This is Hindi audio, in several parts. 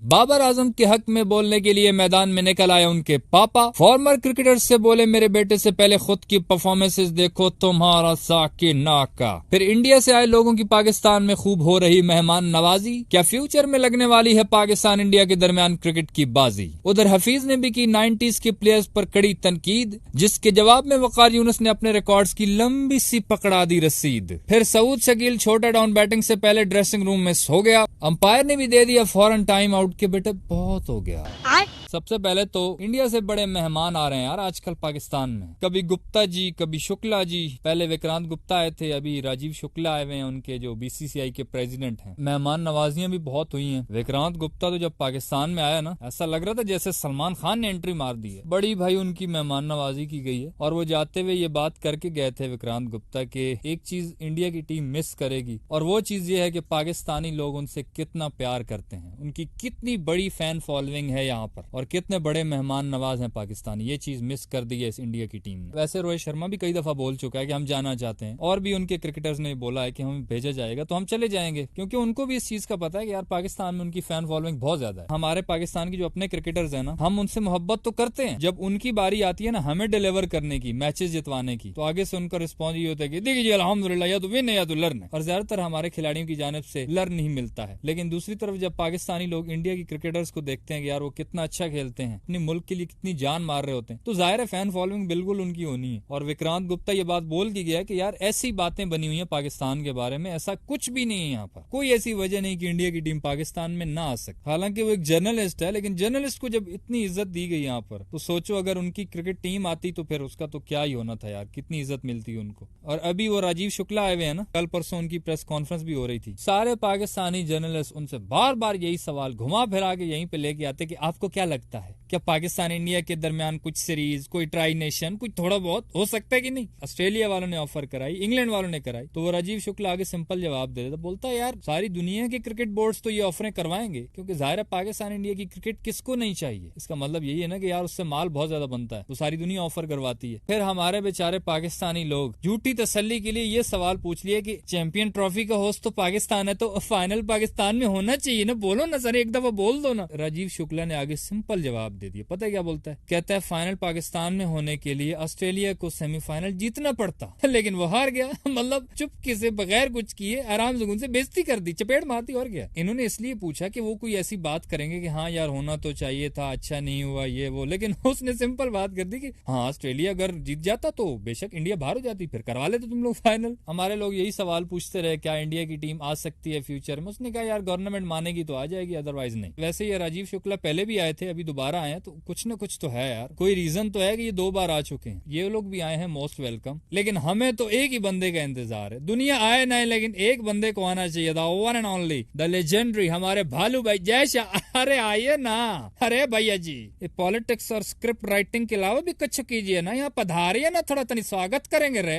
बाबर आजम के हक में बोलने के लिए मैदान में निकल आए उनके पापा। फॉर्मर क्रिकेटर से बोले मेरे बेटे से पहले खुद की परफॉर्मेंसेस देखो तुम्हारा साकी नाका। फिर इंडिया से आए लोगों की पाकिस्तान में खूब हो रही मेहमान नवाजी। क्या फ्यूचर में लगने वाली है पाकिस्तान इंडिया के दरमियान क्रिकेट की बाजी। उधर हफीज ने भी की 90s के प्लेयर्स पर कड़ी तनकीद, जिसके जवाब में वकार यूनुस ने अपने रिकॉर्ड्स की लंबी सी पकड़ा दी रसीद। फिर सऊद शकील छोटा डाउन बैटिंग से पहले ड्रेसिंग रूम में सो गया। अंपायर ने भी दे दिया फौरन टाइम आउट के बेटे बहुत हो गया। सबसे पहले तो इंडिया से बड़े मेहमान आ रहे हैं यार आजकल पाकिस्तान में। कभी गुप्ता जी, कभी शुक्ला जी। पहले विक्रांत गुप्ता आए थे, अभी राजीव शुक्ला आए हुए हैं, उनके जो बीसीसीआई के प्रेसिडेंट हैं। मेहमान नवाजियां भी बहुत हुई हैं। विक्रांत गुप्ता तो जब पाकिस्तान में आया ना, ऐसा लग रहा था जैसे सलमान खान ने एंट्री मार दी है। बड़ी भाई उनकी मेहमान नवाजी की गई है। और वो जाते हुए ये बात करके गए थे विक्रांत गुप्ता के एक चीज इंडिया की टीम मिस करेगी, और वो चीज ये है कि पाकिस्तानी लोग उनसे कितना प्यार करते हैं, उनकी कितनी बड़ी फैन फॉलोइंग है यहाँ पर, और कितने बड़े मेहमान नवाज हैं पाकिस्तानी। ये चीज मिस कर दी है इस इंडिया की टीम ने। वैसे रोहित शर्मा भी कई दफा बोल चुका है कि हम जाना चाहते हैं, और भी उनके क्रिकेटर्स ने बोला है कि हमें भेजा जाएगा तो हम चले जाएंगे, क्योंकि उनको भी इस चीज का पता है कि यार पाकिस्तान में उनकी फैन फॉलोइंग बहुत ज्यादा है। हमारे पाकिस्तान की जो अपने क्रिकेटर्स है ना, हम उनसे मोहब्बत तो करते हैं, जब उनकी बारी आती है ना हमें डिलीवर करने की, मैचेस जितवाने की, तो आगे से उनका रिस्पॉन्स ये होता है कि देखिए अल्हम्दुलिल्लाह या तो विन है या तो लर्न है। और ज्यादातर हमारे खिलाड़ियों की जानिब से लर्न ही मिलता है। लेकिन दूसरी तरफ जब पाकिस्तानी लोग इंडिया की क्रिकेटर्स को देखते हैं कि यार वो कितना अच्छा खेलते हैं, अपने मुल्क के लिए कितनी जान मार रहे होते हैं, तो जाहिर है फैन फॉलोइंग बिल्कुल उनकी होनी है। और विक्रांत गुप्ता ये बात बोल के गया कि यार ऐसी बातें बनी हुई है पाकिस्तान के बारे में, ऐसा कुछ भी नहीं है यहाँ पर, कोई ऐसी वजह नहीं कि इंडिया की टीम पाकिस्तान में ना आ सके। हालांकि वो एक जर्नलिस्ट है, लेकिन जर्नलिस्ट को जब इतनी इज्जत दी गई यहाँ पर, तो सोचो अगर उनकी क्रिकेट टीम आती तो फिर उसका तो क्या ही होना था यार, कितनी इज्जत मिलती उनको। और अभी वो राजीव शुक्ला आए हुए हैं ना, कल परसों उनकी प्रेस कॉन्फ्रेंस भी हो रही थी। सारे पाकिस्तानी जर्नलिस्ट उनसे बार बार यही सवाल घुमा फिरा के यहीं पे लेके आते कि आपको क्या लगता है, क्या पाकिस्तान इंडिया के दरमियान कुछ सीरीज, कोई ट्राई नेशन, कुछ थोड़ा बहुत हो सकता है कि नहीं। ऑस्ट्रेलिया वालों ने ऑफर कराई, इंग्लैंड वालों ने कराई, तो वो राजीव शुक्ला आगे सिंपल जवाब दे देता, बोलता है यार सारी दुनिया के क्रिकेट बोर्ड्स तो ये ऑफरें करवाएंगे, क्योंकि जाहिर है पाकिस्तान इंडिया की क्रिकेट किसको नहीं चाहिए। इसका मतलब यही है ना कि यार उससे माल बहुत ज्यादा बनता है, तो सारी दुनिया ऑफर करवाती है। फिर हमारे बेचारे पाकिस्तानी लोग झूठी तसल्ली के लिए ये सवाल पूछ लिया कि चैंपियन ट्रॉफी का होस्ट तो पाकिस्तान है, तो फाइनल पाकिस्तान में होना चाहिए ना, बोलो ना सर, एक दफा बोल दो ना। राजीव शुक्ला ने आगे सिंपल जवाब दे दिया। पता है क्या बोलता है? कहता है फाइनल पाकिस्तान में होने के लिए ऑस्ट्रेलिया को सेमीफाइनल जीतना पड़ता, लेकिन वो हार गया। मतलब चुपके से बगैर कुछ किए आराम से उनसे बेइज्जती कर दी, चपेट मारती और गया। इन्होंने इसलिए पूछा कि वो कोई ऐसी बात करेंगे कि हाँ यार होना तो चाहिए था, अच्छा नहीं हुआ ये वो, लेकिन उसने सिंपल बात कर दी कि हाँ ऑस्ट्रेलिया अगर जीत जाता तो बेशक इंडिया बाहर हो जाती, फिर करवा लेते तुम लोग फाइनल। हमारे लोग यही सवाल पूछते रहे क्या इंडिया की टीम आ सकती है फ्यूचर में। उसने कहा यार गवर्नमेंट मानेगी तो आ जाएगी, अदरवाइज नहीं। वैसे ये राजीव शुक्ला पहले भी आए थे, अभी दोबारा आए हैं, तो कुछ न कुछ तो है यार, कोई रीजन तो है कि ये 2 बार आ चुके हैं। ये लोग भी आए हैं, मोस्ट वेलकम। लेकिन हमें तो एक ही बंदे का इंतजार है, दुनिया आए ना, लेकिन एक बंदे को आना चाहिए था, one and only the legendary हमारे भालू भाई जय शाह। अरे आइए ना, अरे भैया जी, ये पॉलिटिक्स और स्क्रिप्ट राइटिंग के अलावा भी कुछ कीजिए ना, यहाँ पधारिए ना, थोड़ा तनी स्वागत करेंगे रे।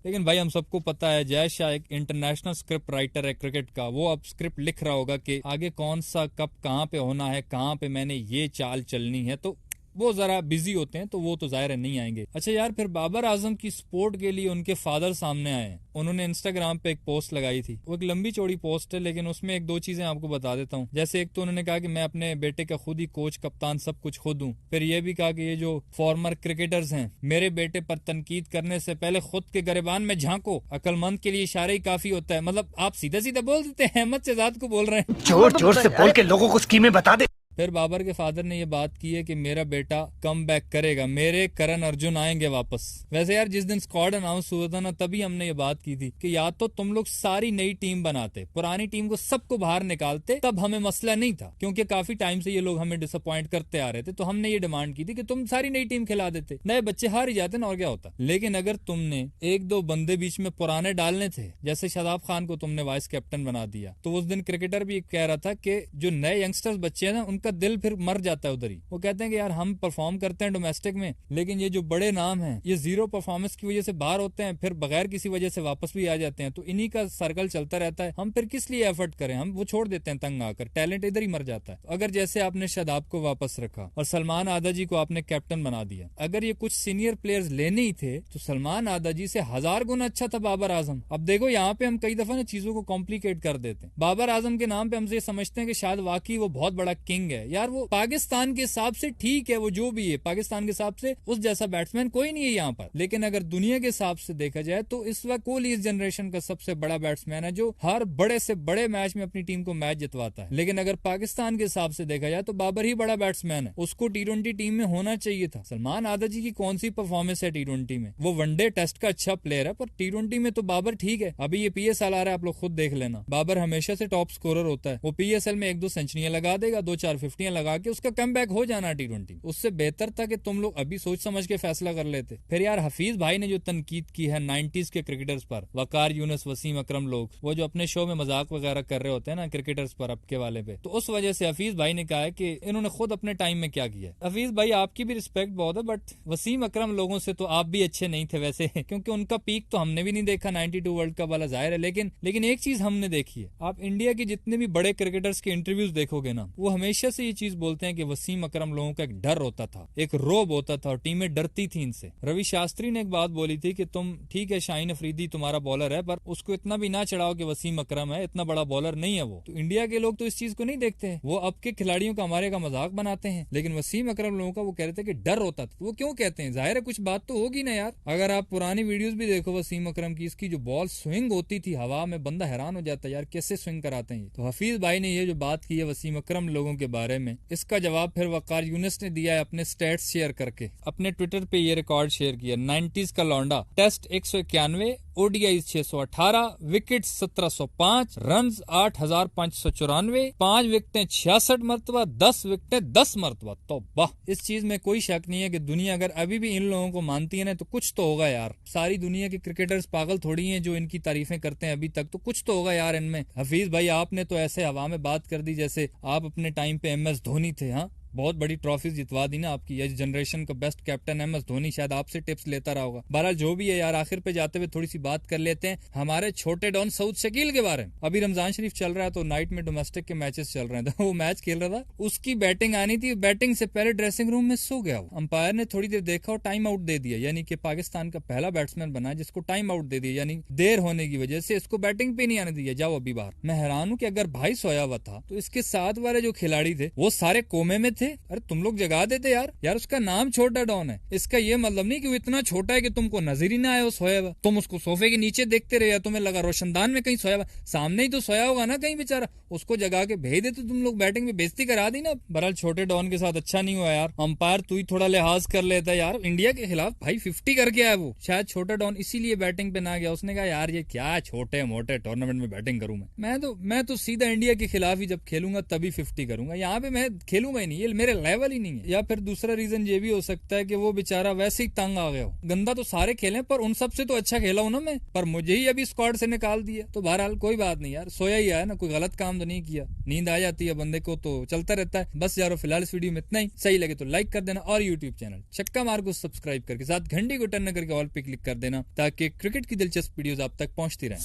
लेकिन भाई हम सबको पता है जय शाह एक इंटरनेशनल स्क्रिप्ट राइटर है क्रिकेट का। वो अब स्क्रिप्ट लिख रहा होगा कि आगे कौन सा कब कहाँ पे होना है, कहाँ पे मैंने ये चाल चलनी है, तो वो जरा बिजी होते हैं, तो वो तो जाहिर है नहीं आएंगे। अच्छा यार, फिर बाबर आजम की सपोर्ट के लिए उनके फादर सामने आए। उन्होंने इंस्टाग्राम पे एक पोस्ट लगाई थी, वो एक लंबी चौड़ी पोस्ट है, लेकिन उसमें 1-2 चीजें आपको बता देता हूँ। जैसे एक तो उन्होंने कहा कि मैं अपने बेटे का खुद ही कोच, कप्तान, सब कुछ खुद हूँ। फिर ये भी कहा कि ये जो फॉर्मर क्रिकेटर्स हैं, मेरे बेटे पर तनकीद करने से पहले खुद के गिरबान में झांको, अक्लमंद के लिए इशारा ही काफी होता है। मतलब आप सीधा सीधा बोल देते हैं, अहमद शहजाद को बोल रहे हैं, जोर जोर से बोल के लोगों को स्कीमें बता दे। फिर बाबर के फादर ने ये बात की है कि मेरा बेटा कम बैक करेगा, मेरे करण अर्जुन आएंगे वापस। वैसे यार जिस दिन स्क्वाड अनाउंस हुआ था ना, तभी हमने ये बात की थी कि या तो तुम लोग सारी नई टीम बनाते, पुरानी टीम को सबको बाहर निकालते, तब हमें मसला नहीं था, क्योंकि काफी टाइम से ये लोग हमें डिसअपॉइंट करते आ रहे थे। तो हमने ये डिमांड की थी कि तुम सारी नई टीम खिला देते, नए बच्चे हार ही जाते ना, और क्या होता। लेकिन अगर तुमने 1-2 बंदे बीच में पुराने डालने थे, जैसे शादाब खान को तुमने वाइस कैप्टन बना दिया, तो उस दिन क्रिकेटर भी कह रहा था कि जो नए यंगस्टर्स बच्चे हैं ना, उनका उनका दिल फिर मर जाता है उधर ही। वो कहते हैं कि यार हम परफॉर्म करते हैं डोमेस्टिक में, लेकिन ये जो बड़े नाम हैं ये जीरो परफॉर्मेंस की वजह से बाहर होते हैं, फिर बगैर किसी वजह से वापस भी आ जाते हैं। तो इन्हीं का सर्कल चलता रहता है। हम फिर किस लिए एफर्ट करें, हम वो छोड़ देते हैं तंग आकर, टैलेंट इधर ही मर जाता है। अगर जैसे आपने शादाब को वापस रखा और सलमान आदा जी को आपने कैप्टन बना दिया, अगर ये कुछ सीनियर प्लेयर्स लेने ही थे तो सलमान आदा जी से 1000 गुना अच्छा था बाबर आजम। अब देखो यहाँ पे हम कई दफा ना चीजों को कॉम्प्लिकेट कर देते हैं। बाबर आजम के नाम पे हम ये समझते हैं कि शायद वाकई वो बहुत बड़ा किंग है। यार वो पाकिस्तान के हिसाब से ठीक है, वो जो भी है पाकिस्तान के हिसाब से उस जैसा बैट्समैन कोई नहीं है यहाँ पर। लेकिन अगर दुनिया के हिसाब से देखा जाए तो इस वक्त कोहली इस जनरेशन का सबसे बड़ा बैट्समैन है जो हर बड़े से बड़े मैच में अपनी टीम को मैच जितवाता है। लेकिन अगर पाकिस्तान के हिसाब से देखा जाए तो बाबर ही बड़ा बैट्समैन है, उसको टी20 टीम में होना चाहिए था। सलमान आदा जी की कौन सी परफॉर्मेंस है टी20 में, वो वनडे टेस्ट का अच्छा प्लेयर है पर टी20 में तो बाबर ठीक है। अभी ये पीएसएल आ रहा है, आप लोग खुद देख लेना, बाबर हमेशा से टॉप स्कोरर होता है। वो पीएसएल में 1-2 सेंचुरियां लगा देगा, 2-4 50 लगा के उसका कमबैक हो जाना टी20। उससे बेहतर था कि तुम लोग अभी सोच समझ के फैसला कर लेते। फिर यार हफीज भाई ने जो तनकीद की है 90s के क्रिकेटर्स पर, वकार यूनुस, वसीम अकरम, लोग वो जो अपने शो में मजाक वगैरह कर रहे होते हैं ना क्रिकेटर्स पर अब के वाले पे, तो उस वजह से हफीज भाई ने कहा है कि इन्होंने खुद अपने टाइम में क्या किया। हफीज भाई आपकी भी रिस्पेक्ट बहुत है, बट वसीम अकरम लोगों से तो आप भी अच्छे नहीं थे वैसे क्योंकि उनका पीक तो हमने भी नहीं देखा 92 वर्ल्ड कप वाला, जाहिर है। लेकिन एक चीज हमने देखी है, आप इंडिया के जितने भी बड़े क्रिकेटर्स के इंटरव्यूज देखोगे ना, वो हमेशा से ये चीज बोलते हैं कि वसीम अकरम लोगों का एक डर होता था, एक रोब होता था और टीमें डरती थी इनसे। रवि शास्त्री ने एक बात बोली थी कि तुम ठीक है शाहीन अफरीदी तुम्हारा बॉलर है पर उसको इतना भी ना चढ़ाओ कि वसीम अकरम है, इतना बड़ा बॉलर नहीं है वो। तो इंडिया के लोग तो इस चीज को नहीं देखते हैं, वो अब के खिलाड़ियों का हमारे का मजाक बनाते हैं। लेकिन वसीम अकरम लोगों का वो कह रहे थे कि डर होता था। वो क्यों कहते हैं, जाहिर है कुछ बात तो होगी ना यार। अगर आप पुरानी वीडियोस भी देखो वसीम अकरम की, इसकी जो बॉल स्विंग होती थी हवा में, बंदा हैरान हो जाता है यार कैसे स्विंग कराते हैं। तो हफीज भाई ने ये जो बात की है वसीम अकरम लोगों के बारे में, इसका जवाब फिर वकार यूनुस ने दिया है अपने स्टैट्स शेयर करके। अपने ट्विटर पे ये रिकॉर्ड शेयर किया, 90s का लौंडा, टेस्ट 191, ओडीआई 618, विकेट 1705, रन 8594, 5 विकेटें 66 मरतबा, 10 विकेटें 10 मरतबा। तो वाह, इस चीज में कोई शक नहीं है कि दुनिया अगर अभी भी इन लोगों को मानती है ना तो कुछ तो होगा यार। सारी दुनिया के क्रिकेटर्स पागल थोड़ी हैं जो इनकी तारीफें करते हैं अभी तक, तो कुछ तो होगा यार इनमें। हफीज भाई आपने तो ऐसे हवा में बात कर दी जैसे आप अपने टाइम पे MS धोनी थे। हाँ, बहुत बड़ी ट्रॉफीज जितवा दी ना आपकी। इस जनरेशन का बेस्ट कैप्टन MS धोनी, शायद आपसे टिप्स लेता रहा होगा। बहरहाल जो भी है यार, आखिर पे जाते हुए थोड़ी सी बात कर लेते हैं हमारे छोटे डॉन सऊद शकील के बारे में। अभी रमजान शरीफ चल रहा है तो नाइट में डोमेस्टिक के मैचेस चल रहे हैं, तो वो मैच खेल रहा था, उसकी बैटिंग आनी थी, बैटिंग से पहले ड्रेसिंग रूम में सो गया। अंपायर ने थोड़ी देर देखा और टाइम आउट दे दिया, यानी कि पाकिस्तान का पहला बैट्समैन बना जिसको टाइम आउट दे दिया, यानी देर होने की वजह से इसको बैटिंग पे नहीं आने दिया, जाओ अभी बाहर। मैं हैरान हूँ कि अगर भाई सोया हुआ था तो इसके साथ वाले जो खिलाड़ी थे वो सारे कोमे में थे। अरे तुम लोग जगा देते यार उसका नाम छोटा डॉन है। इसका ये मतलब नहीं कि वो इतना छोटा है कि तुमको नजर ही ना आए वो सोया हुआ, तुम उसको सोफे के नीचे देखते रहे या तुम्हें लगा रोशनदान में कहीं सोया हुआ, सामने ही तो सोया होगा ना कहीं बेचारा, उसको जगा के भेज देते तुम लोग, बैटिंग में बेइज्जती करा दी ना। बहरहाल छोटे डॉन के साथ अच्छा नहीं हुआ यार। अंपायर तू ही थोड़ा लिहाज कर लेता यार, इंडिया के खिलाफ भाई 50 करके आया वो। शायद छोटा डॉन इसीलिए बैटिंग पे ना गया, उसने कहा यार ये क्या छोटे मोटे टूर्नामेंट में बैटिंग करूं मैं तो सीधा इंडिया के खिलाफ ही जब खेलूंगा तभी 50 करूंगा, यहाँ पे मैं खेलूंगा ही नहीं, ये मेरे लेवल ही नहीं है। या फिर दूसरा रीजन ये भी हो सकता है कि वो बेचारा वैसे ही तंग आ गया हो। गंदा तो सारे खेले पर उन सब से तो अच्छा खेला हूं ना मैं, पर मुझे ही अभी स्क्वाड से निकाल दिया। तो बहरहाल कोई बात नहीं यार, सोया ही आया ना, कोई गलत काम तो नहीं किया। नींद आ जाती है बंदे को तो चलता रहता है। बस यारो फिलहाल इस वीडियो में इतना ही। सही लगे तो लाइक कर देना और यूट्यूब चैनल चक्का मार को सब्सक्राइब करके साथ घंटी को टर्न करके ऑल पे क्लिक कर देना ताकि क्रिकेट की दिलचस्प वीडियोस आप तक पहुंचती रहें।